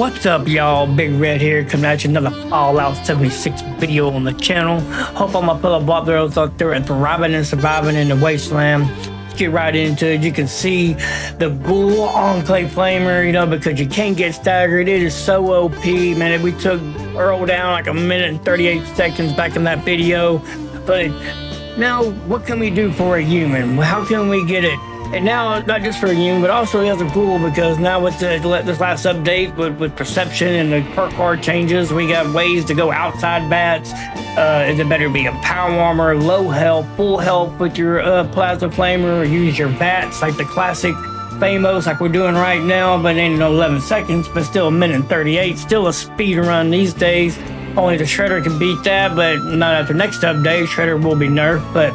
What's up, y'all? Big Red here, coming at you another Fallout 76 video on the channel. Hope all my fellow barbarians out there are thriving and surviving in the wasteland. Let's get right into it. You can see the ghoul Enclave flammer, you know, because you can't get staggered. It is so OP, man. We took Earl down like 1 minute and 38 seconds back in that video. But now, what can we do for a human? How can we get it? And now, not just for a human, but also the other ghoul, because now with this last update with perception and the perk card changes, we got ways to go outside VATS. It better be a power armor, low health, full health with your plasma flamer, or use your VATS like the classic Famous like we're doing right now, but ain't 11 seconds, but still 1 minute and 38, still a speed run these days. Only the Shredder can beat that, but not after next update. Shredder will be nerfed, but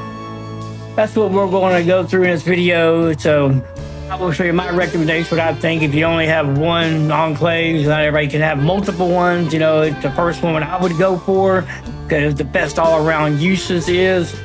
that's what we're going to go through in this video. So I will show you my recommendation, what I think. If you only have one Enclave, not everybody can have multiple ones. You know, it's the first one I would go for, because the best all-around uses is.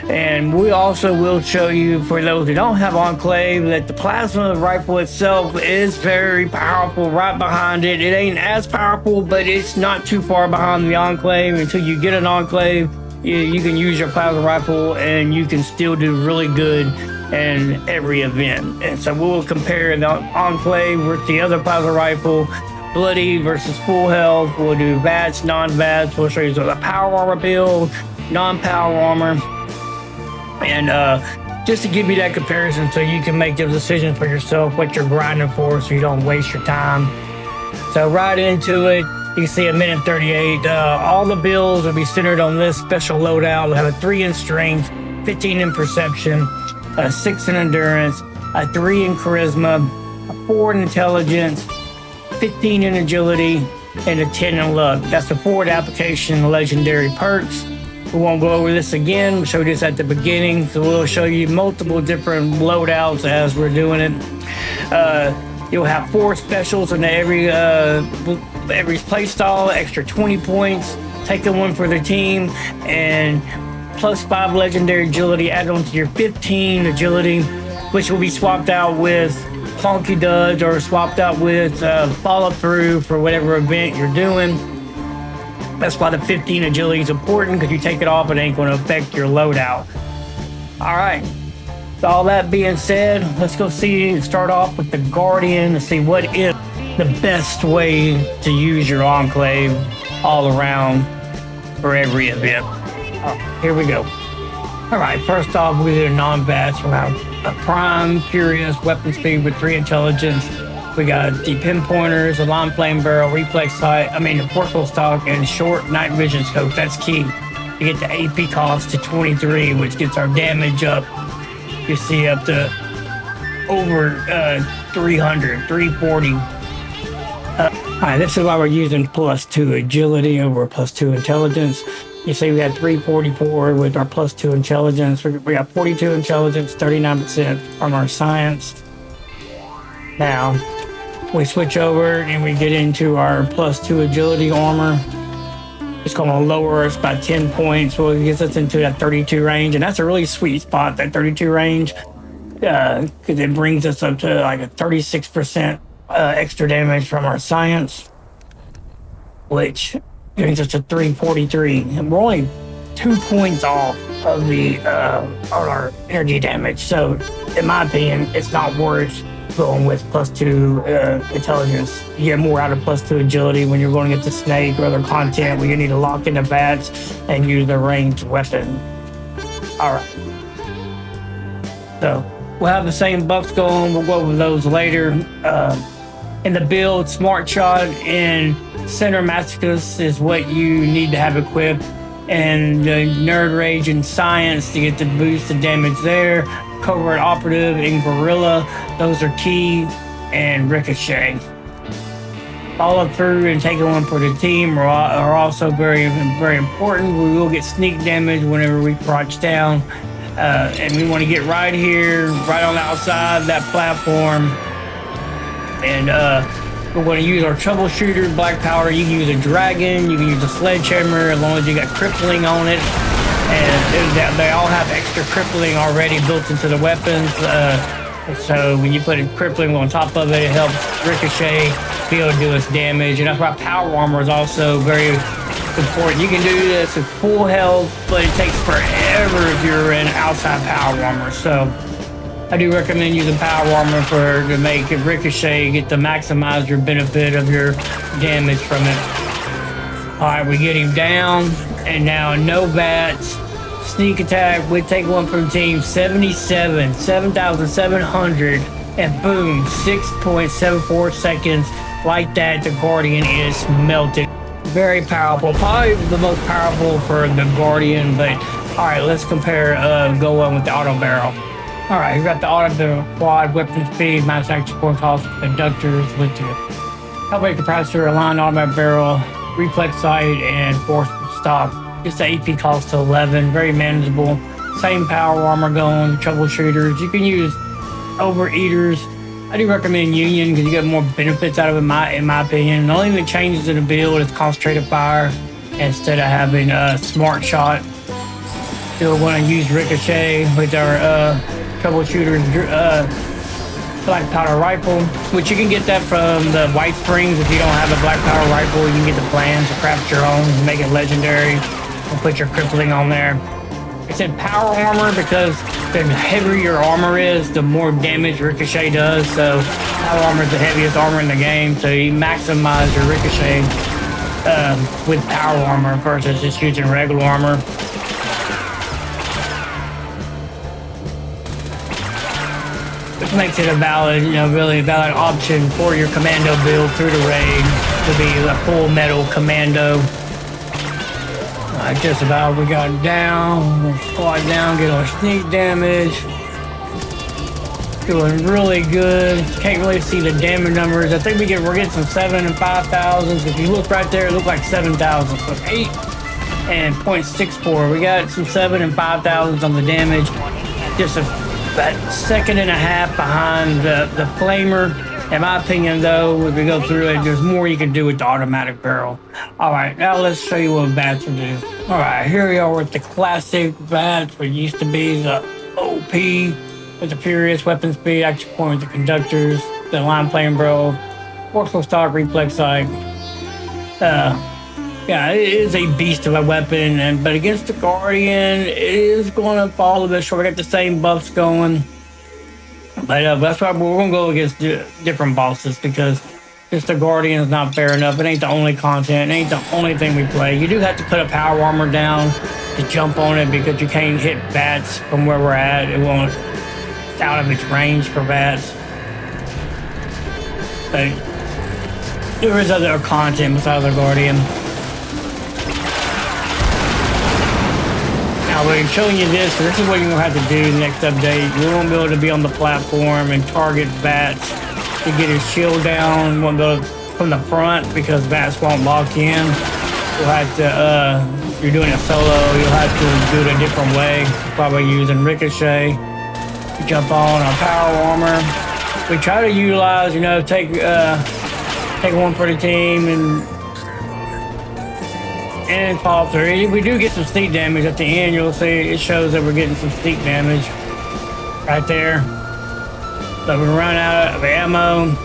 And we also will show you, for those who don't have Enclave, that the plasma rifle itself is very powerful. Right behind it, it ain't as powerful, but it's not too far behind the Enclave. Until you get an Enclave, you can use your plasma rifle and you can still do really good in every event. And so we'll compare the Enclave with the other plasma rifle, bloody versus full health. We'll do VATS, non-VATS. We'll show you the power armor build, non-power armor. And just to give you that comparison so you can make those decisions for yourself, what you're grinding for, so you don't waste your time. So right into it, you can see 1 minute 38. All the builds will be centered on this special loadout. We'll have a 3 in strength, 15 in perception, a 6 in endurance, a 3 in charisma, a 4 in intelligence, 15 in agility, and a 10 in luck. That's the forward application legendary perks. We won't go over this again. We'll show this at the beginning. So we'll show you multiple different loadouts as we're doing it. You'll have 4 specials in every playstyle, extra 20 points, taking one for the team, and plus 5 legendary agility added on to your 15 agility, which will be swapped out with Plonky Duds or swapped out with Follow Through for whatever event you're doing. That's why the 15 agility is important, because you take it off, it ain't going to affect your loadout. All right. So all that being said, let's go start off with the Guardian to see what is the best way to use your Enclave all around for every event. Here we go. All right, first off, we do non-VATS. We'll have a prime, curious, weapon speed with 3 intelligence. We got the pinpointers, a long flame barrel, reflex sight, the portable stock, and short night vision scope. That's key. You get the AP cost to 23, which gets our damage up. You see up to over 300, 340. All right, this is why we're using +2 agility over +2 intelligence. You see we had 344 with our +2 intelligence. We got 42 intelligence, 39% from our science. Now, we switch over and we get into our +2 agility armor. It's going to lower us by 10 points, so it gets us into that 32 range, and that's a really sweet spot, that 32 range, because it brings us up to like a 36% extra damage from our science, which brings us to 343, and we're only 2 points off of the our energy damage. So, in my opinion, it's not worth going with +2 intelligence. You get more out of +2 agility when you're going to get the snake or other content where you need to lock in the VATS and use the ranged weapon. All right. So we'll have the same buffs going. We'll go over those later. In the build, Smart Shot and Center Masochist is what you need to have equipped, and the Nerd Rage and Science to get the boost of damage there. Covert Operative and Gorilla, those are key, and Ricochet. Follow Through and taking one for the team are also very, very important. We will get sneak damage whenever we crouch down, and we want to get right here, right on the outside that platform, and we're going to use our troubleshooter, Black Power. You can use a dragon, you can use a sledgehammer, as long as you got crippling on it. And they all have extra crippling already built into the weapons. So when you put a crippling on top of it, it helps ricochet be able to do its damage, and that's why power armor is also very important. You can do this at full health, but it takes forever if you're in outside power armor. So I do recommend using power armor to make it ricochet, get to maximize your benefit of your damage from it. All right, we get him down, and now no VATS. Sneak attack, we take one from team 77, 7,700, and boom, 6.74 seconds. Like that, the Guardian is melted. Very powerful, probably the most powerful for the Guardian, but all right, let's compare going with the auto barrel. All right, you got the auto barrel, quad, weapon speed, max action point cost, conductors with the helping capacitor, aligned automatic barrel, reflex sight, and force stop. Just the AP cost to 11, very manageable. Same power armor going, troubleshooters. You can use overeaters. I do recommend Union because you get more benefits out of it, in my opinion. The only thing that changes in the build is concentrated fire instead of having a smart shot. Still want to use ricochet with our troubleshooters, black powder rifle, which you can get that from the White Springs. If you don't have a black powder rifle, you can get the plans to craft your own and make it legendary. And put your crippling on there. I said power armor because the heavier your armor is, the more damage ricochet does. So power armor is the heaviest armor in the game. So you maximize your ricochet with power armor versus just using regular armor. Which makes it a valid, really a valid option for your commando build through the raid to be a full metal commando. Just about, we got it down, we'll squat down, get our sneak damage. Doing really good. Can't really see the damage numbers. I think we're getting some 7 and 5,000s. If you look right there, it looks like 7,000. So 8 and 0.64. We got some 7 and 5,000s on the damage. Just about second and a half behind the flammer. In my opinion, though, if we go through it, there's more you can do with the automatic barrel. All right, now let's show you what VATS will do. All right, here we are with the classic VATS, what used to be the OP with the furious weapon speed, action point with the conductors, the line flame barrel, forceful stock, reflex sight. Yeah, it is a beast of a weapon, but against the Guardian, it is going to fall a bit short. We got the same buffs going. But that's why we're going to go against different bosses because just the Guardian is not fair enough. It ain't the only content. It ain't the only thing we play. You do have to put a power armor down to jump on it because you can't hit VATS from where we're at. It won't. It's out of its range for VATS. But there is other content besides the Guardian. Now we're showing you this, because this is what you're going to have to do in the next update. You won't be able to be on the platform and target VATS to get his shield down. You won't go from the front because VATS won't lock in. You'll have to, if you're doing it solo, you'll have to do it a different way. Probably using ricochet. You jump on our power armor. We try to utilize, take one for the team and fall through. We do get some sneak damage at the end. You'll see it shows that we're getting some sneak damage right there. So we run out of ammo.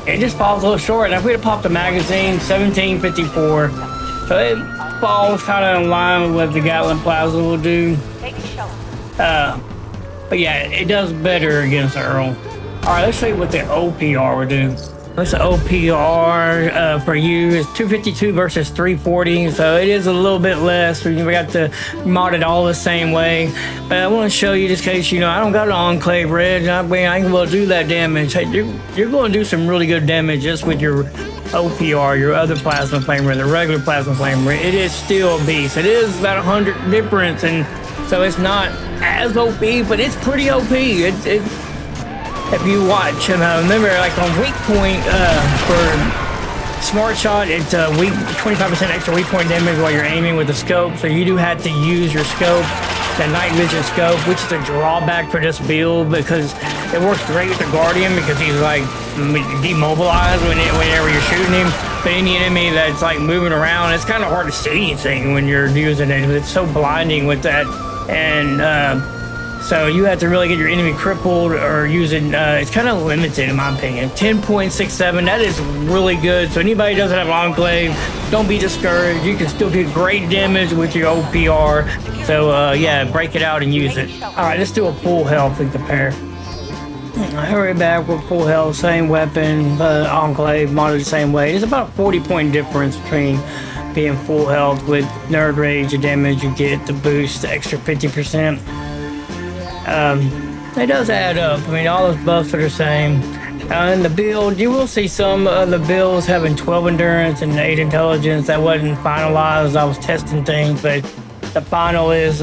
It just falls a little short. Now if we had popped the magazine, 1754. So it falls kind of in line with what the Gatling Plaza will do. But yeah, it does better against Earl. All right, let's show you what the OPR will do. What's the OPR for you is 252 versus 340, so it is a little bit less. We got to mod it all the same way. But I want to show you just in case, I don't got an Enclave Red. I ain't going to do that damage. Hey, you're going to do some really good damage just with your OPR, your other plasma flamer, the regular plasma flamer. It is still a beast. It is about 100 difference, and so it's not as OP, but it's pretty OP. If you watch, and remember, like on weak point for smart shot, it's weak 25% extra weak point damage while you're aiming with the scope. So you do have to use your scope, the night vision scope, which is a drawback for this build because it works great with the Guardian because he's like demobilized whenever you're shooting him. But any enemy that's like moving around, it's kind of hard to see anything when you're using it. It's so blinding with that. And So you have to really get your enemy crippled or using, it's kind of limited in my opinion. 10.67, that is really good. So anybody who doesn't have Enclave, don't be discouraged. You can still get great damage with your OPR. So yeah, break it out and use it. All right, let's do a full health and compare. Hurry back with full health, same weapon, Enclave modded the same way. There's about a 40-point difference between being full health with Nerd Rage, the damage you get, the boost, the extra 50%. It does add up. I mean, all those buffs are the same. In the build, you will see some of the builds having 12 endurance and 8 intelligence. That wasn't finalized. I was testing things, but the final is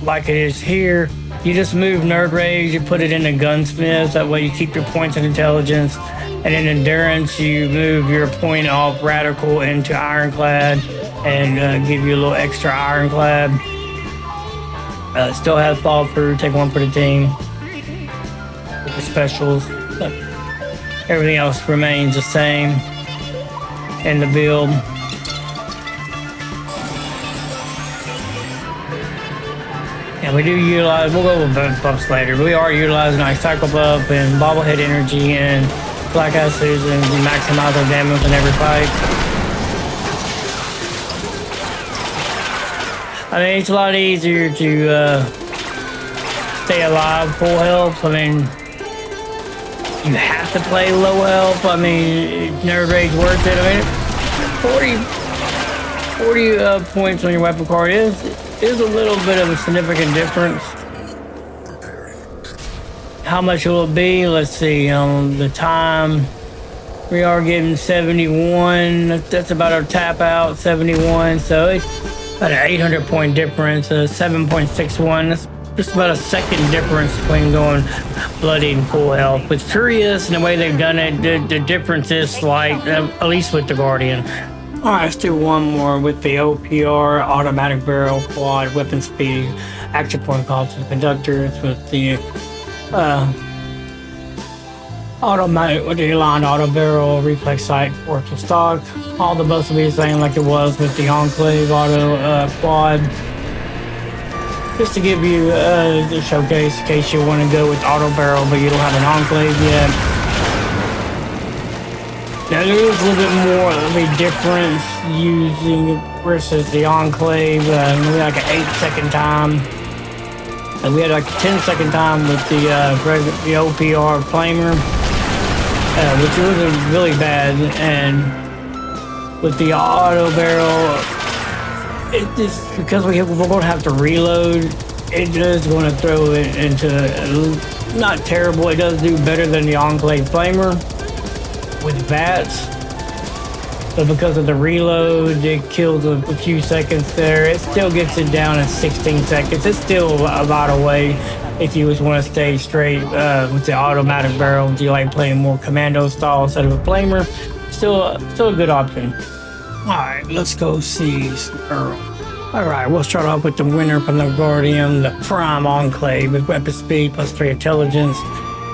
like it is here. You just move Nerd Rage, you put it into Gunsmiths. That way you keep your points in intelligence. And in endurance, you move your point off Radical into Ironclad and give you a little extra Ironclad. Still have fall through, take one for the team. With the specials. But everything else remains the same in the build. And we do utilize, we'll go over buffs later, but we are utilizing our cycle buff and bobblehead energy and Black Eye Susan to maximize our damage in every fight. I mean, it's a lot easier to stay alive full health. I mean, you have to play low health. I mean, Nerd Rage worth it. I mean, 40 points on your weapon card is a little bit of a significant difference. How much will it be? Let's see, the time. We are getting 71. That's about our tap out, 71. So it's about an 800 point difference, 7.61. That's just about a second difference between going bloody and full health. But curious in the way they've done it, the difference is slight, at least with the Guardian. All right, let's do one more with the OPR, automatic barrel, quad, weapon speed, action point costs, and conductors with the automatic with the aligned auto barrel, reflex sight, force of stock. All the buffs will be the same like it was with the Enclave auto quad. Just to give you the showcase in case you want to go with auto barrel but you don't have an Enclave yet. Now there is a little bit more of a difference using versus the Enclave. We had like an 8-second time. And we had like a 10-second time with the OPR flammer, which was really bad. And with the auto barrel, it just because we're going to have to reload, it is going to throw it into not terrible. It does do better than the Enclave flamer with VATS, but because of the reload, it kills a few seconds there. It still gets it down in 16 seconds. It's still about a way if you just want to stay straight with the automatic barrel. Do you like playing more Commando style instead of a flamer? Still a good option. All right, let's go see Earl. All right, we'll start off with the winner from the Guardian, the Prime Enclave with weapon speed plus 3 intelligence,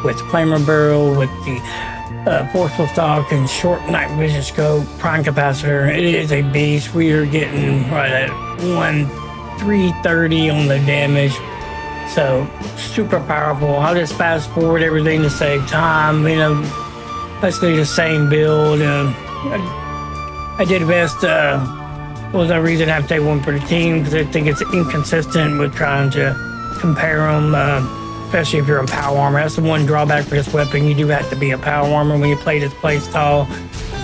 with flamer barrel, with the forceful stock and short night vision scope, prime capacitor. It is a beast. We are getting right at 330 on the damage. So super powerful. I'll just fast forward everything to save time. You know, basically the same build. I did best. Was no reason to have to take one for the team because I think it's inconsistent with trying to compare them. Especially if you're a power armor. That's the one drawback for this weapon. You do have to be a power armor when you play this play style.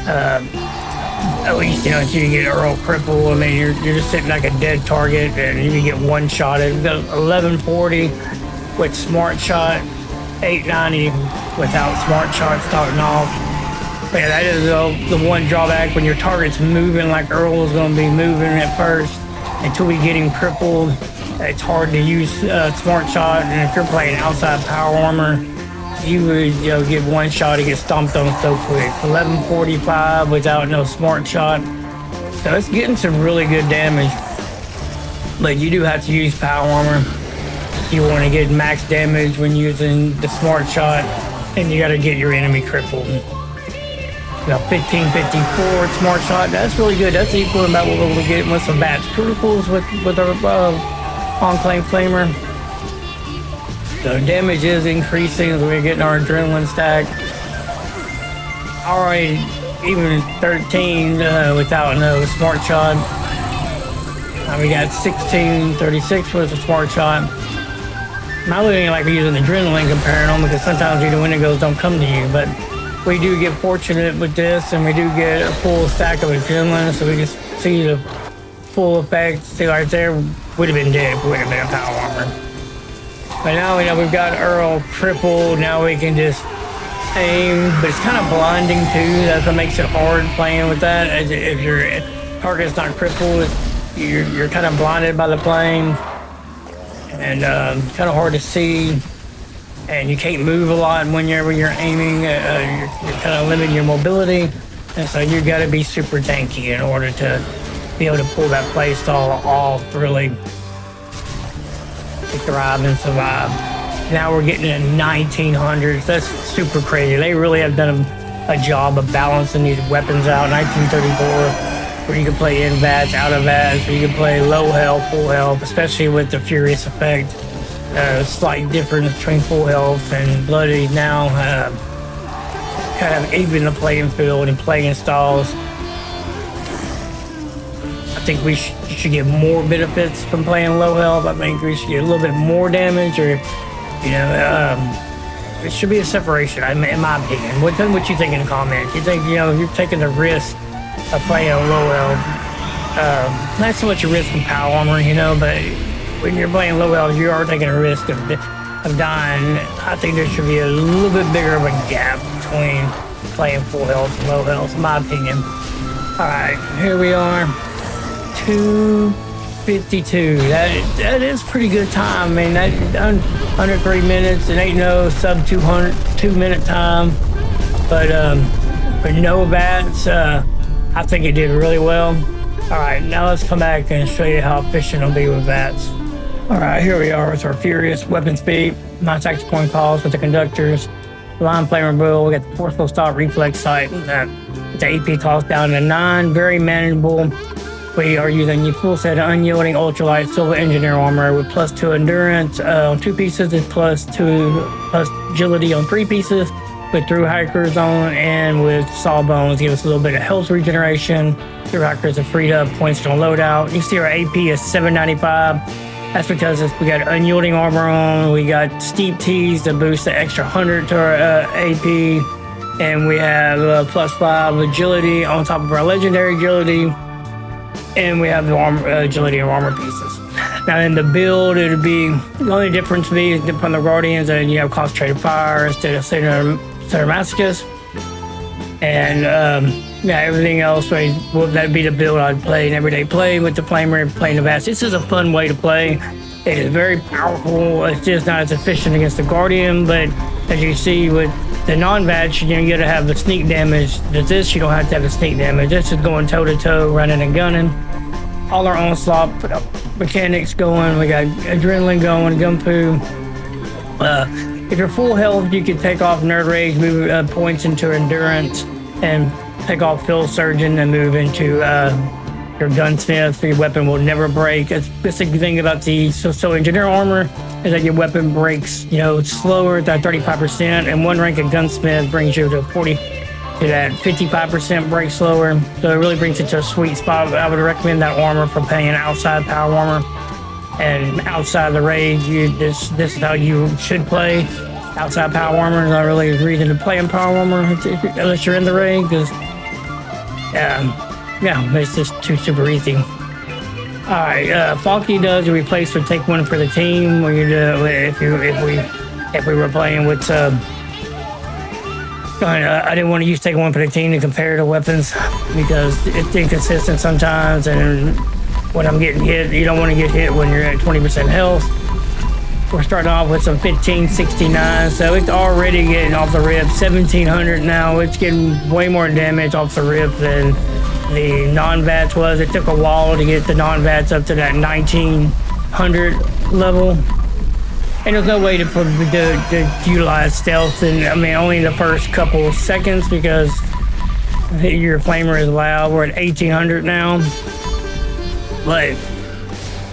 At least, you know, until you get Earl cripple. I mean, you're just sitting like a dead target and you get one shot. We've got 1140 with smart shot, 890 without smart shot starting off. But yeah, that is the one drawback when your target's moving like Earl is going to be moving at first until we get him crippled. It's hard to use smart shot, and if you're playing outside power armor, you would get one shot and get stomped on so quick. 1145 without no smart shot, so it's getting some really good damage. But you do have to use power armor. You want to get max damage when using the smart shot, and you got to get your enemy crippled. 1554 smart shot. That's really good. That's equal about what we're getting with some VATS criticals with our Enclave flamer. The damage is increasing as we're getting our adrenaline stack. Already even 13 without no smart shot. We got 1636 with a smart shot. I'm not looking like we're using adrenaline comparing them because sometimes the Wendigos don't come to you, but we do get fortunate with this and we do get a full stack of adrenaline so we can see the full effect. See right there, would have been dead if we would have been a power armor. But now we know we've got Earl crippled, now we can just aim, but it's kind of blinding too. That's what makes it hard playing with that. If your target's not crippled, you're kind of blinded by the plane, and kind of hard to see, and you can't move a lot when you're aiming. You're kind of limiting your mobility, and so you got to be super tanky in order to be able to pull that play style off, really to thrive and survive. Now we're getting in 1900s. That's super crazy. They really have done a job of balancing these weapons out. 1934, where you can play in VATS, out of VATS, where you can play low health, full health, especially with the Furious effect. Slight difference between full health and bloody now. Kind of even the playing field and playing styles. I think we should get more benefits from playing low health. I think we should get a little bit more damage, or it should be a separation, in my opinion. What you think in the comments? You think, you're taking the risk of playing low health. Not so much a risk in power armor, but when you're playing low health, you are taking a risk of dying. I think there should be a little bit bigger of a gap between playing full health and low health, in my opinion. All right, here we are. 2:52. That is pretty good time. I mean, that under 3 minutes. It ain't no sub 2 minute time, but for no VATS, I think it did really well. All right, now let's come back and show you how efficient it'll be with VATS. All right, here we are with our Furious weapon speed, non-tactical point calls with the conductors, line flammer build. We got the forceful stop reflex sight. The AP cost down to 9, very manageable. We are using the full set of Unyielding ultralight silver engineer armor with +2 endurance on 2 pieces and +2 agility on 3 pieces, with through hikers on and with sawbones give us a little bit of health regeneration. Through hikers are freed up points on loadout. You see our AP is 795. That's because we got Unyielding armor on. We got steep T's to boost the extra 100 to our AP, and we have +5 agility on top of our legendary agility. And we have the armor, agility of armor pieces. Now in the build, it'll be, the only difference be from the Guardians, and you have concentrated fire instead of center masochist. And everything else, that'd be the build I'd play in everyday play with the flammer, playing the VATS. This is a fun way to play. It is very powerful. It's just not as efficient against the Guardian, but as you see with the non-VATS, you gotta have the sneak damage. With this, you don't have to have the sneak damage. This is going toe-to-toe, running and gunning. All our onslaught mechanics going. We got adrenaline going, gun poo. If you're full health, you can take off Nerd Rage, move points into endurance, and take off Field Surgeon and move into your gunsmith. So your weapon will never break. It's the thing about the so engineer armor is that your weapon breaks, slower than 35%, and 1 rank of gunsmith brings you to 40 to that 55% break slower. So it really brings it to a sweet spot. I would recommend that armor for playing outside power armor and outside the raid. This is how you should play. Outside power armor. There's not really a reason to play in power armor unless you're in the raid, because it's just too super easy. Alright, Funky does a replace or take 1 for the team when you do, if we were playing with I didn't want to use take 1 for the team to compare the weapons because it's inconsistent sometimes, and when I'm getting hit, you don't want to get hit when you're at 20% health. We're starting off with some 1569, so it's already getting off the rip 1700 now. It's getting way more damage off the rip than the non-VATS was. It took a while to get the non-VATS up to that 1900 level. And there's no way to utilize stealth, and only in the first couple of seconds because your flamer is loud. We're at 1800 now. But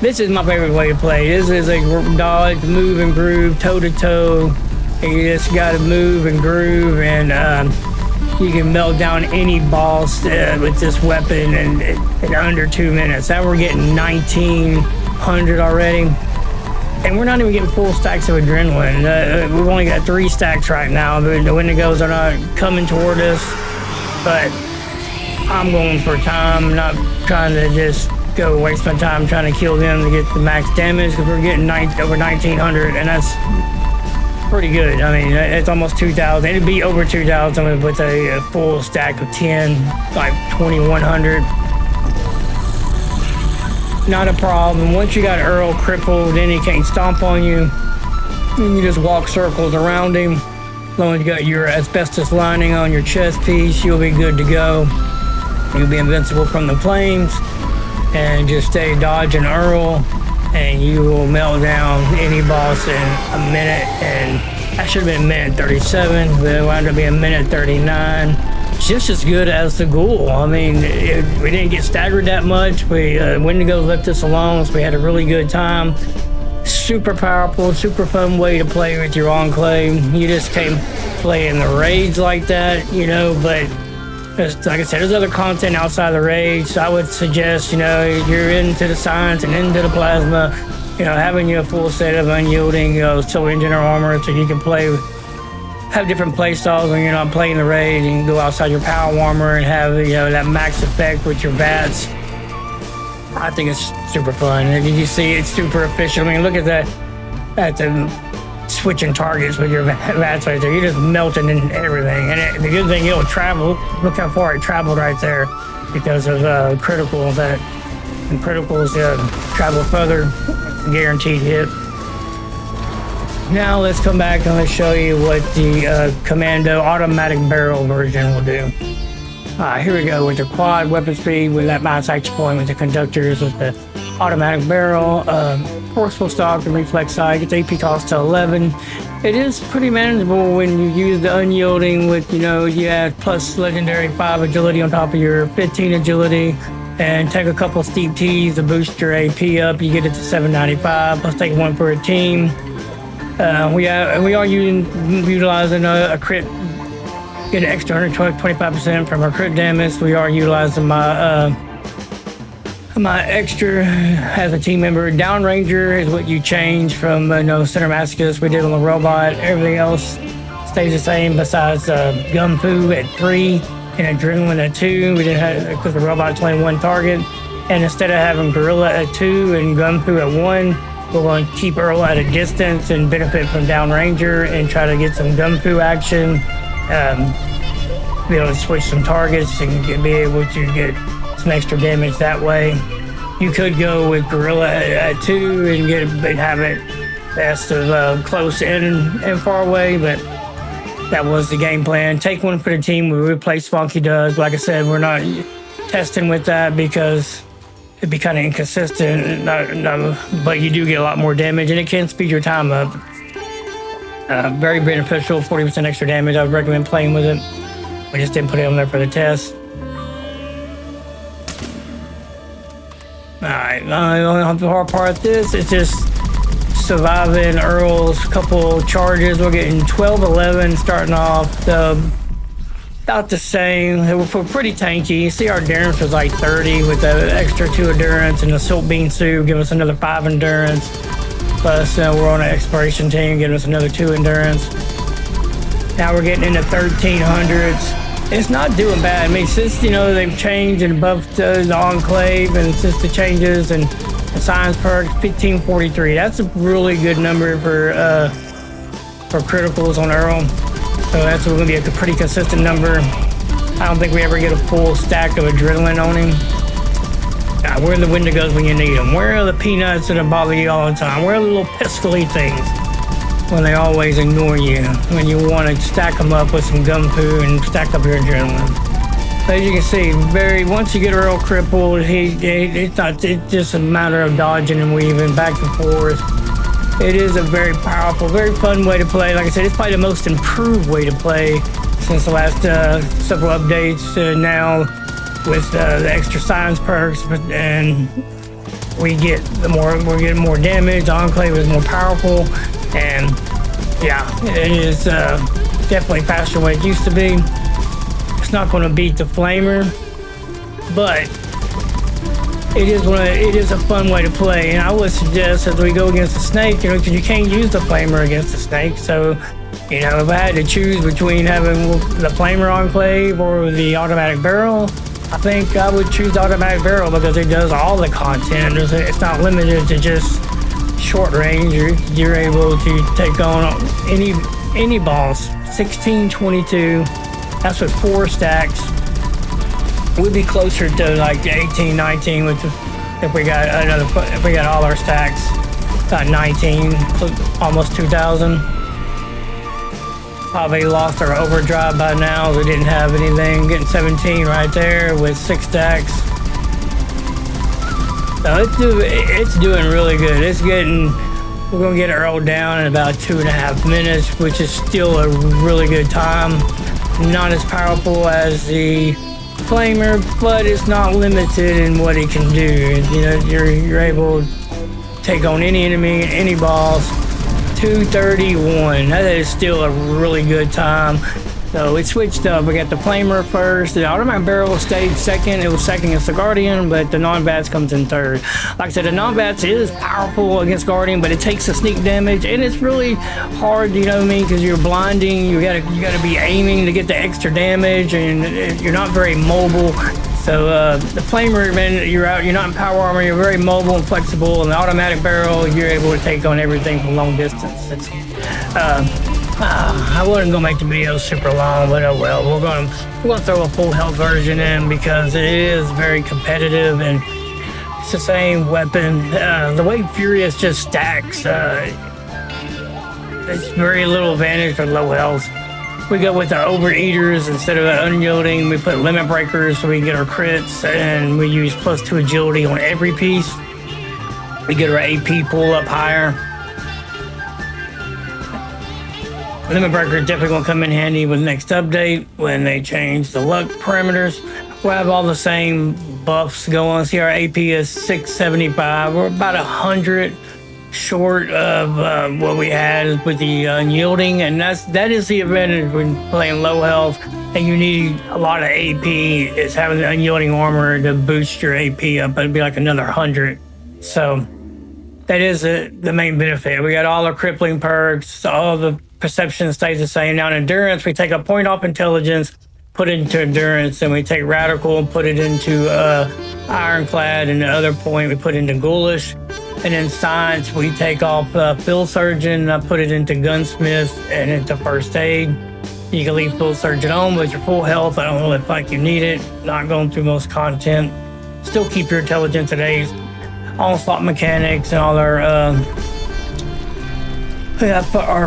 This is my favorite way to play. This is a dodge, move, and groove, toe to toe. You just got to move and groove, and you can melt down any boss with this weapon in under 2 minutes. Now we're getting 1900 already, and we're not even getting full stacks of adrenaline. We've only got 3 stacks right now. The Wendigos are not coming toward us, but I'm going for time, not trying to just go waste my time trying to kill them to get the max damage, because we're getting over 1900, and that's pretty good. I mean, it's almost 2000. It'd be over 2000 with a full stack of 10, like 2100. Not a problem. Once you got Earl crippled, then he can't stomp on you. You just walk circles around him. As long as you got your asbestos lining on your chest piece, you'll be good to go. You'll be invincible from the flames. And just stay dodging Earl, and you will melt down any boss in a minute. And that should have been a minute 37, but it wound up being a minute 39. Just as good as the ghoul. I mean, we didn't get staggered that much. Wendigo left us alone, so we had a really good time. Super powerful, super fun way to play with your Enclave. You just can't play in the raids like that, you know, but like I said, there's other content outside the raids. So I would suggest, you know, if you're into the science and into the plasma, you know, having you a full set of Unyielding, soul engine or armor, so you can have different play styles when you're not playing the raid. You can go outside your power armor and have, you know, that max effect with your VATS. I think it's super fun. And you see, it's super efficient. I mean, look at that. Switching targets with your VATS right there. You're just melting in everything. And the good thing, it'll travel. Look how far it traveled right there because of criticals. And criticals travel further, guaranteed hit. Now let's come back and let's show you what the Commando automatic barrel version will do. Here we go with the quad weapon speed with that mouse action point with the conductors with the automatic barrel, forceful stock and reflex side, gets AP cost to 11. It is pretty manageable when you use the Unyielding with, you know, you add plus legendary 5 agility on top of your 15 agility and take a couple steep T's to boost your AP up. You get it to 795, plus take 1 for a team. We are utilizing a crit, get an extra 125% from our crit damage. We are utilizing my extra as a team member. Downranger is what you change from center masochist we did on the robot. Everything else stays the same besides gun fu at 3 and adrenaline at 2. We didn't have, because the robot's only 1 target. And instead of having gorilla at 2 and gun fu at 1, we're going to keep Earl at a distance and benefit from downranger and try to get some gun fu action. Be able to switch some targets and be able to get some extra damage that way. You could go with gorilla at 2 and have it best of close and far away, but that was the game plan. Take 1 for the team. We replace Spunky does. Like I said, we're not testing with that because it'd be kind of inconsistent. But you do get a lot more damage, and it can speed your time up. Very beneficial. 40% extra damage. I would recommend playing with it. We just didn't put it on there for the test. Alright, the hard part of this is just surviving Earl's couple charges. We're getting 12-11 starting off. About the same. We're pretty tanky. You see our endurance was like 30 with the extra 2 endurance, and the Silk Bean suit give us another 5 endurance. Plus we're on an exploration team giving us another 2 endurance. Now we're getting into 1300s. It's not doing bad. I mean, since, you know, they've changed and buffed the Enclave, and since the changes and the science perks, 1543. That's a really good number for criticals on Earl. So that's going to be a pretty consistent number. I don't think we ever get a full stack of adrenaline on him. Where are the Wendigos when you need them? Where are the peanuts that bother you all the time? Where are the little pesky things when they always ignore you? When you want to stack them up with some gum poo and stack up your adrenaline. So as you can see, once you get Earl crippled, it's just a matter of dodging and weaving back and forth. It is a very powerful, very fun way to play. Like I said, it's probably the most improved way to play since the last several updates now with the extra science perks. And we get we're getting more damage. The Enclave is more powerful, and yeah, it is definitely faster than what it used to be. It's not going to beat the flammer, but it is a fun way to play. And I would suggest as we go against the snake, you know, because you can't use the flammer against the snake. So, you know, if I had to choose between having the flammer Enclave or the automatic barrel, I think I would choose the automatic barrel because it does all the content. It's not limited to just short range. You're able to take on any boss. 16, 22. That's with 4 stacks. We'd be closer to like 18, 19 with if we got all our stacks. About 19, almost 2,000. Probably lost our overdrive by now. We didn't have anything. Getting 17 right there with 6 stacks. So it's doing really good. We're gonna get Earl down in about 2.5 minutes, which is still a really good time. Not as powerful as the flammer, but it's not limited in what it can do. You know, you're able to take on any enemy, any boss. 231. That is still a really good time. So it switched up. We got the flammer first. The automatic barrel stayed second. It was second against the Guardian, but the non-VATS comes in third. Like I said, the non-VATS is powerful against Guardian, but it takes the sneak damage, and it's really hard, you know what I mean, because you're blinding. You gotta be aiming to get the extra damage, and you're not very mobile. So the flammer, man, you're not in power armor. You're very mobile and flexible. And the automatic barrel, you're able to take on everything from long distance. I wasn't gonna make the video super long, but oh well. We're gonna throw a full health version in because it is very competitive and it's the same weapon. The way Furious just stacks, it's very little advantage for low health. We go with our overeaters instead of unyielding. We put limit breakers so we can get our crits, and we use +2 agility on every piece. We get our AP pull up higher. Limit breaker is definitely going to come in handy with the next update when they change the luck parameters. We'll have all the same buffs going. See, our AP is 675. We're about 100 short of what we had with the Unyielding, and that is the advantage when playing low health and you need a lot of AP, is having the Unyielding armor to boost your AP up. It'd be like another 100. So that is the main benefit. We got all our crippling perks, all the perception stays the same. Now in endurance, we take a point off intelligence, put it into endurance, and we take radical and put it into ironclad, and the other point we put into ghoulish. And in science, we take off field surgeon, I put it into gunsmith and into first aid. You can leave field surgeon on with your full health. I don't really feel like you need it. Not going through most content. Still keep your intelligence at A's. Onslaught mechanics and all our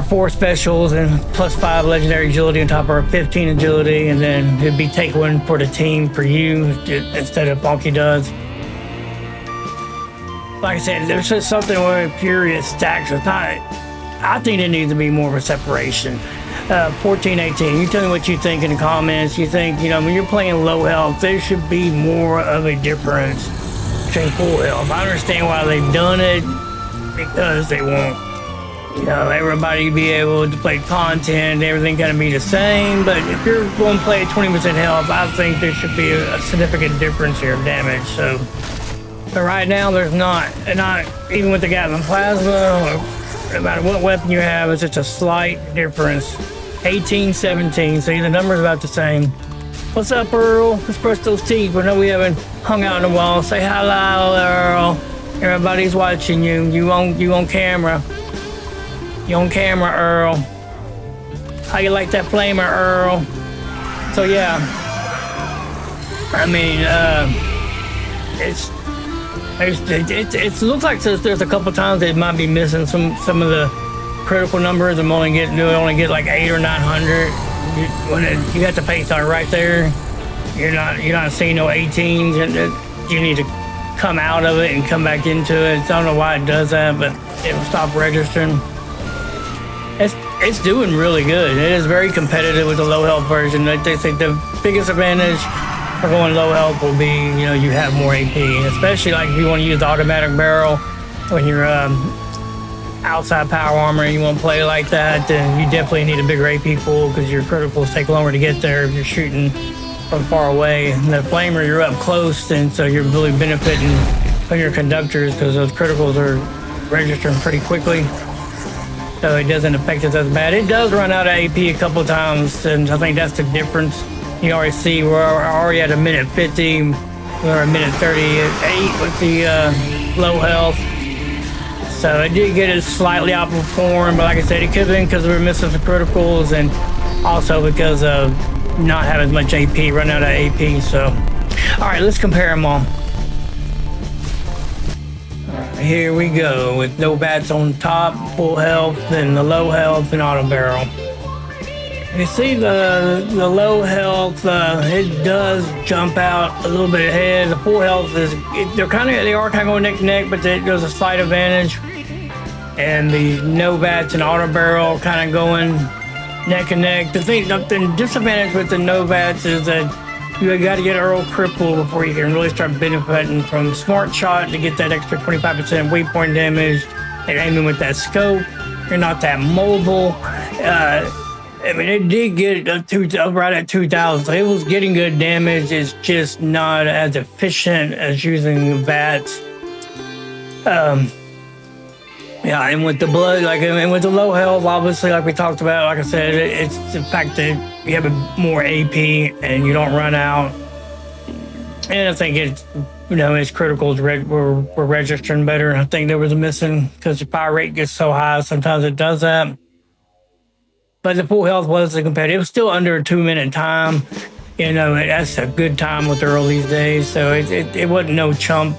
4 specials and +5 legendary agility on top of our 15 agility, and then it'd be take one for the team for you instead of Bonky does. Like I said, there's just something where Furious stacks. It's not. I think there needs to be more of a separation. 14, 18. You tell me what you think in the comments. You think, you know, when you're playing low health, there should be more of a difference between full health. I understand why they've done it, because they want, you know, everybody to be able to play content, everything kind of be the same. But if you're going to play at 20% health, I think there should be a significant difference here of damage. So. But right now, there's not even with the Gatling plasma, or no matter what weapon you have, it's just a slight difference. 18, 17, so the number's about the same. What's up, Earl? Let's brush those teeth. I know we haven't hung out in a while. Say hello, Earl. Everybody's watching you. You on camera. You on camera, Earl. How you like that flamer, Earl? So yeah, I mean, it looks like there's a couple times it might be missing some of the critical numbers. I'm only get like 800 or 900. You got the pace on right there. You're not seeing no 18s, and you need to come out of it and come back into it. I don't know why it does that, but it'll stop registering. It's doing really good. It is very competitive with the low health version. They say the biggest advantage or going low health will be, you know, you have more AP, especially like if you want to use the automatic barrel when you're outside power armor and you want to play like that, then you definitely need a bigger AP pool because your criticals take longer to get there if you're shooting from far away. And the flamer, you're up close, and so you're really benefiting from your conductors because those criticals are registering pretty quickly. So it doesn't affect us as bad. It does run out of AP a couple of times, and I think that's the difference. You already see we're already at a minute 50. We're a minute 38 with the low health. So it did get it slightly outperformed, but like I said, it could have been because we were missing some criticals and also because of not having as much AP, running out of AP. So, all right, let's compare them all. Here we go with no VATS on top, full health, then the low health and auto barrel. You see the low health, it does jump out a little bit ahead. The full health is, they are kind of going neck to neck, but there's a slight advantage. And the no VATS and auto barrel kind of going neck and neck. The disadvantage with the no VATS is that you got to get earl cripple before you can really start benefiting from smart shot to get that extra 25% weight point damage and aiming with that scope. You're not that mobile. I mean, it did get up right at 2,000, so it was getting good damage. It's just not as efficient as using VATS. Yeah, and with the blood, and with the low health, obviously, like we talked about, like I said, it's the fact that you have more AP and you don't run out. And I think it's, you know, its criticals were registering better. I think there was a missing because the fire rate gets so high, sometimes it does that. But the full health wasn't competitive. It was still under a 2-minute time. You know, that's a good time with the earl these days. So it wasn't no chump.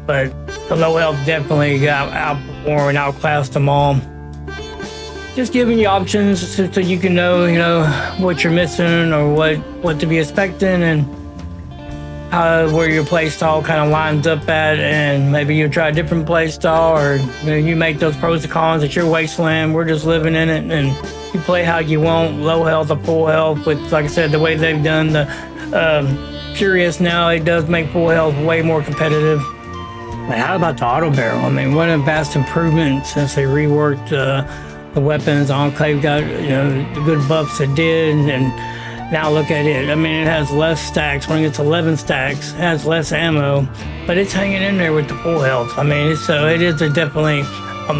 But the low health definitely got outperformed and outclassed them all. Just giving you options so you can know, you know, what you're missing or what to be expecting and where your play style kind of lines up at, and maybe you try a different play style, or you know, you make those pros and cons. It's your wasteland. We're just living in it, and you play how you want, low health or full health. With, like I said, the way they've done the Curious now, it does make full health way more competitive. But how about the auto barrel? I mean, what a vast improvement since they reworked the weapons. Enclave got, you know, the good buffs it did, and now look at it. I mean, it has less stacks. When it gets 11 stacks, it has less ammo, but it's hanging in there with the full health. I mean, it is definitely a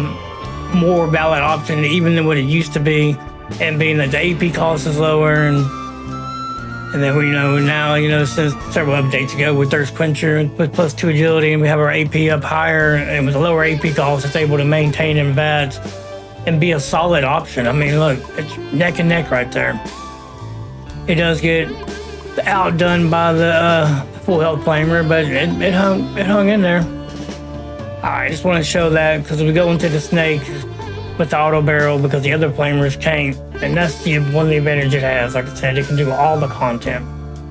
more valid option even than what it used to be, and being that the AP cost is lower, and then we know now, you know, since several updates ago with Thirst Quencher with +2 agility, and we have our AP up higher, and with a lower AP cost, it's able to maintain in VATS and be a solid option. I mean, look, it's neck and neck right there. It does get outdone by the full health flamer, but it hung in there. I just want to show that because we go into the snake with the auto barrel because the other flamers can't, and that's one of the advantages it has. Like I said, it can do all the content.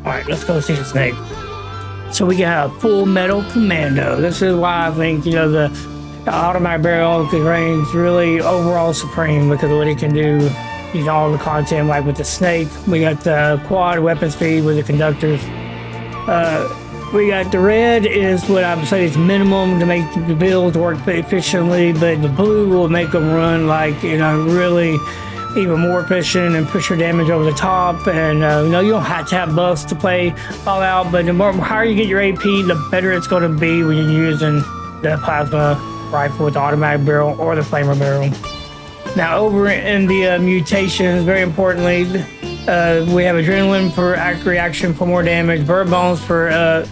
All right, let's go see the snake. So we got a full metal Commando. This is why I think, you know, the automatic barrel reigns really overall supreme because of what it can do. You know, all the content, like with the snake. We got the quad weapon speed with the conductors. We got the red is what I would say is minimum to make the builds work efficiently, but the blue will make them run like, you know, really even more efficient and push your damage over the top. And you know, you don't have to have buffs to play Fallout, but the higher you get your AP, the better it's going to be when you're using the plasma rifle with the automatic barrel or the flamer barrel. Now over in the mutations, very importantly, we have adrenaline for accurate reaction for more damage, bird bones for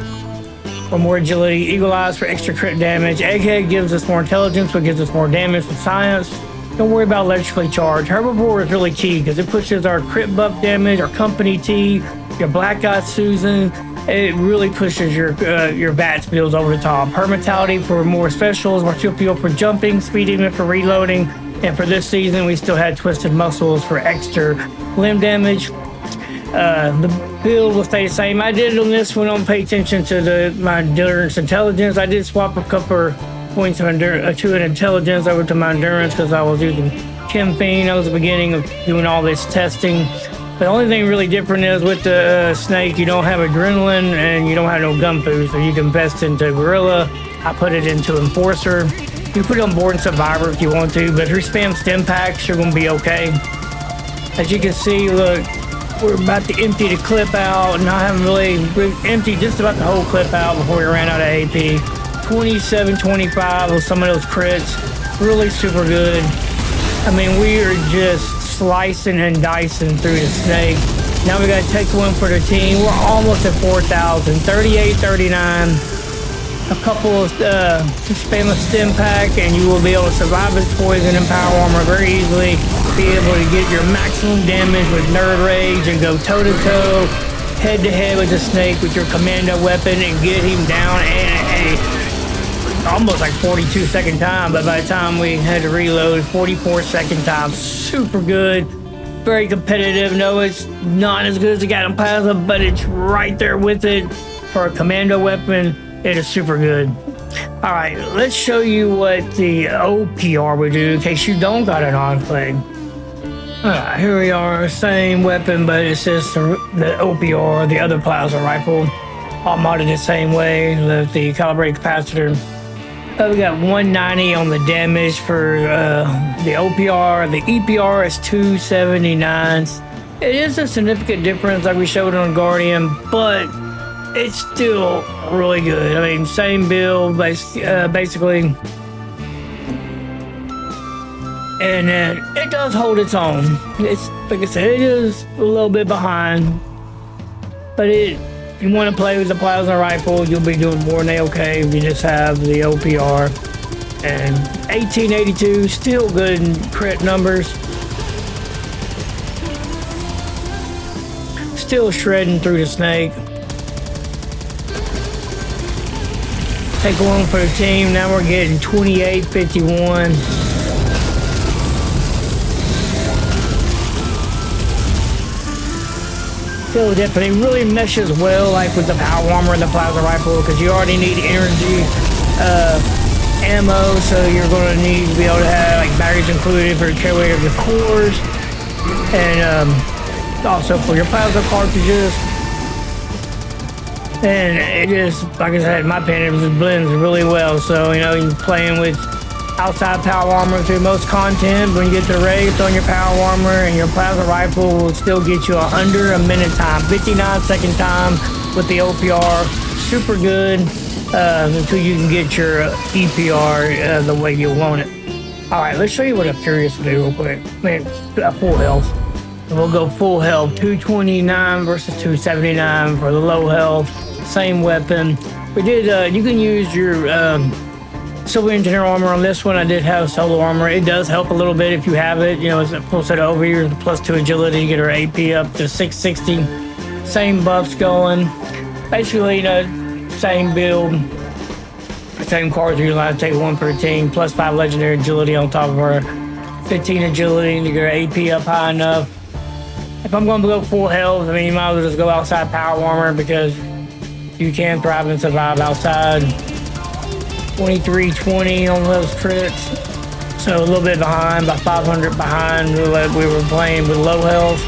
more agility, eagle eyes for extra crit damage, egghead gives us more intelligence, but gives us more damage for science. Don't worry about electrically charged. Herbivore is really key because it pushes our crit buff damage, our company T, your black eye Susan. It really pushes your VATS builds over the top. Hermitality for more specials, marsupial for jumping, speed demon for reloading. And for this season, we still had twisted muscles for extra limb damage. The build will stay the same. I did on this one, don't pay attention to my endurance intelligence. I did swap a couple points of to an intelligence over to my endurance because I was using Chem Fiend. That was the beginning of doing all this testing. The only thing really different is with the snake, you don't have adrenaline and you don't have no gun foo, so you can invest into gorilla. I put it into enforcer. You put it on board in survivor if you want to, but if you spam stim packs, you're gonna be okay. As you can see, look, we're about to empty the clip out, and I haven't really emptied just about the whole clip out before we ran out of AP. 27-25 with some of those crits, really super good. I mean, we are just slicing and dicing through the snake. Now we gotta take one for the team. We're almost at 4,000, 38-39. A couple of spam a stim pack, and you will be able to survive this poison and power armor very easily. Be able to get your maximum damage with nerd rage and go toe to toe, head to head with the snake with your commando weapon and get him down almost like 42-second time, but by the time we had to reload, 44-second time. Super good, very competitive. No, it's not as good as the Gathering Plasma, but it's right there with it. For a commando weapon, it is super good. All right, let's show you what the OPR would do in case you don't got an Enclave. All right, here we are, same weapon, but it's just the OPR, the other plasma rifle, all modded the same way with the calibrated capacitor. We got 190 on the damage for the OPR. The EPR is 279. It is a significant difference like we showed on Guardian, but it's still really good. I mean, same build, basically. And it does hold its own. It's, like I said, it is a little bit behind, but if you want to play with the plasma rifle, you'll be doing more than okay if you just have the OPR. And 1882, still good in crit numbers. Still shredding through the snake. Take one for the team. Now we're getting 28-51. Still definitely really meshes well like with the power armor and the plasma rifle, because you already need energy ammo, so you're going to need to be able to have like batteries included for the carry of your cores, and also for your plasma cartridges. And it just, like I said, in my opinion, it blends really well. So, you know, you're playing with outside power armor through most content. When you get the race on your power armor, and your plasma rifle will still get you under a minute time, 59-second time with the OPR. Super good until you can get your EPR the way you want it. All right, let's show you what a Furious will do real quick. Man, full health. We'll go full health, 229 versus 279 for the low health. Same weapon. We did, you can use your Silver Engineer armor on this one. I did have solo armor. It does help a little bit if you have it. You know, it's a full set of overhear, the +2 agility, get our AP up to 660. Same buffs going. Basically, you know, same build. Same cards we usually take one per team, +5 legendary agility on top of our 15 agility to get our AP up high enough. If I'm going to go full health, I mean, you might as well just go outside power armor, because you can thrive and survive outside. 23-20 on those crits. So a little bit behind, about 500 behind what we were playing with low health.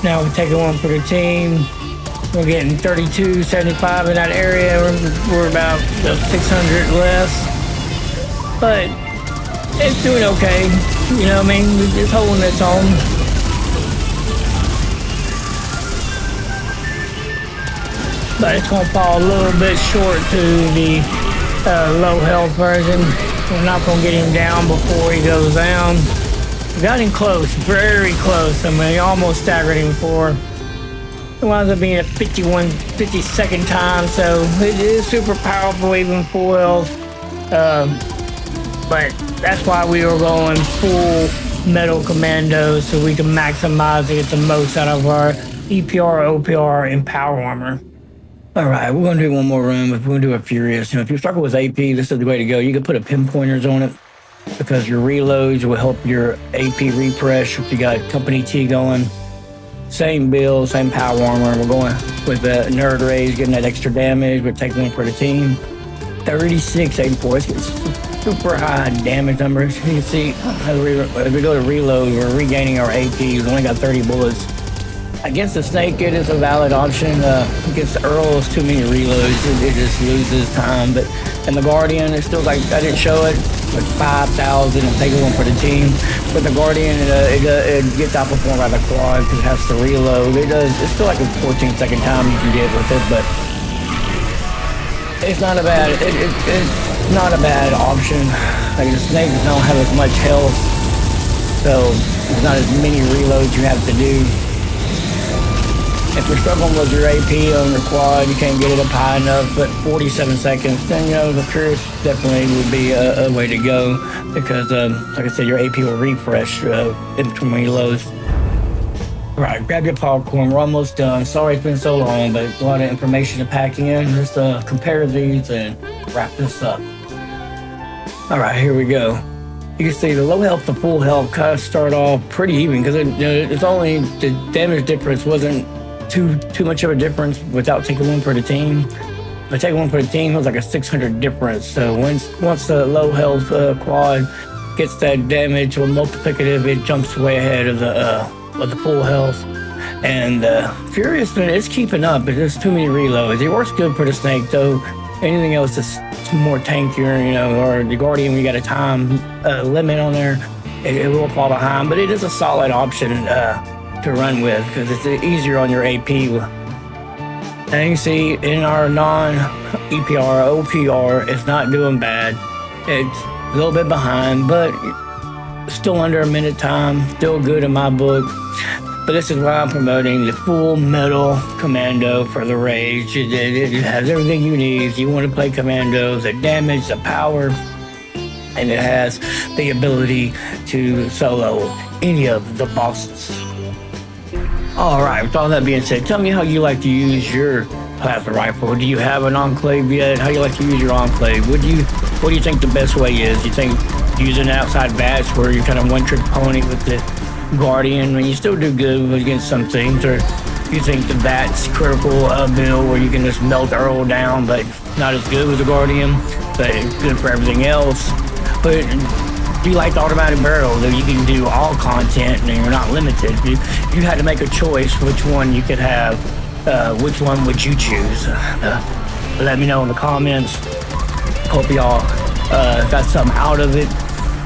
Now we're taking one for the team. We're getting 32-75 in that area. We're about 600 less. But it's doing okay. You know what I mean? It's holding its own. But it's going to fall a little bit short to the low health version. We're not going to get him down before he goes down. We got him close, very close. I mean, almost staggered him before. It winds up being a 50-second time, so it is super powerful, even full health. But that's why we were going full metal commando, so we can maximize to get the most out of our EPR, OPR, and power armor. All right, we're going to do one more run. If we're going to do a Furious, you know, if you struggle with AP, this is the way to go. You can put a pinpointers on it, because your reloads will help your AP refresh if you got Company T going. Same build, same power armor. We're going with the Nerd Rays, getting that extra damage. We're taking one for the team. 36-84. It's super high damage numbers. You can see as we go to reload, we're regaining our AP. We've only got 30 bullets. Against the snake, it is a valid option. Against the earl, it's too many reloads. It just loses time. But in the guardian, it's still like, I didn't show it, like 5,000 and take one for the team. But the guardian, it gets outperformed by the quad because it has to reload. It's still like a 14-second time you can get with it, but it's not a bad. It's not a bad option. Like the snakes don't have as much health, so there's not as many reloads you have to do. If you're struggling with your AP on your quad, you can't get it up high enough, but 47 seconds, then, you know, the Pierce definitely would be a way to go because, like I said, your AP will refresh in between reloads. All right, grab your popcorn. We're almost done. Sorry it's been so long, but a lot of information to pack in. Let's compare these and wrap this up. All right, here we go. You can see the low health to full health kind of start off pretty even because it's only the damage difference wasn't too much of a difference without taking one for the team. But taking one for the team, it was like a 600 difference. So once the low health quad gets that damage or multiplicative, it jumps way ahead of the full health. And Furious, it's keeping up, but there's too many reloads. It works good for the snake though. Anything else is more tankier, you know, or the guardian, we got a time limit on there. It will fall behind, but it is a solid option to run with because it's easier on your AP. And you can see in our non-EPR, OPR, it's not doing bad. It's a little bit behind, but still under a minute time, still good in my book. But this is why I'm promoting the full metal Commando for the Rage. It has everything you need. If you want to play Commando, the damage, the power, and it has the ability to solo any of the bosses. All right, with all that being said, tell me how you like to use your plasma rifle. Do you have an Enclave yet? How you like to use your Enclave? What do you think the best way is? You think using outside VATS where you're kind of one-trick pony with the guardian when you still do good against some things, or you think the VATS critical build where you can just melt Earl down, but not as good with the guardian, but it's good for everything else? But do you like the automatic barrel that you can do all content and you're not limited? If you had to make a choice, which one you could have, which one would you choose? Let me know in the comments. Hope y'all got something out of it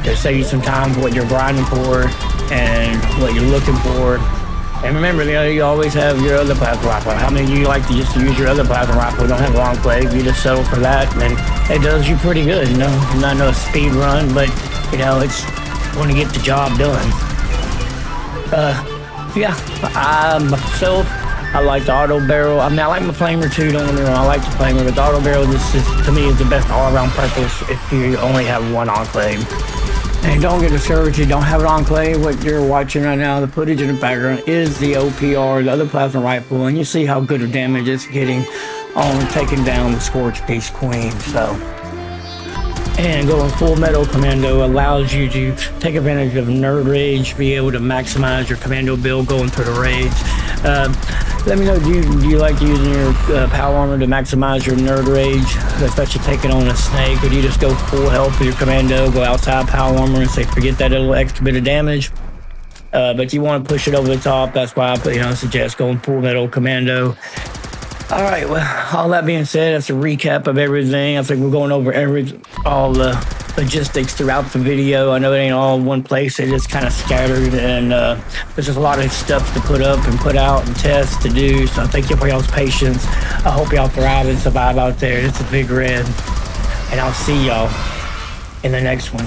to save you some time for what you're grinding for and what you're looking for. And remember, you always have your other plasma rifle. How many of you like to just use your other plasma rifle? You don't have an Enclave, you just settle for that, and then it does you pretty good, you know. Not no speed run, but you know, it's going to get the job done. Yeah, myself, I like the auto barrel. I mean, I like my flammer too, don't get me wrong, I like the flammer, but the auto barrel, to me, is the best all-around purpose if you only have one Enclave. And don't get discouraged, you don't have an Enclave. What you're watching right now, the footage in the background, is the OPR, the other plasma rifle, and you see how good of damage it's getting on taking down the Scorch Beast Queen. So, and going full metal Commando allows you to take advantage of Nerd Rage, be able to maximize your Commando build going through the raids. Let me know, do you like using your power armor to maximize your Nerd Rage, especially taking on a snake, or do you just go full health with your Commando, go outside power armor and say forget that little extra bit of damage? But you want to push it over the top, that's why I suggest going full metal Commando. All right, well, all that being said, that's a recap of everything. I think we're going over all the logistics throughout the video. I know it ain't all in one place, it is kind of scattered, and there's just a lot of stuff to put up and put out and test to do. So thank you for y'all's patience. I hope y'all thrive and survive out there. It's a big red, and I'll see y'all in the next one.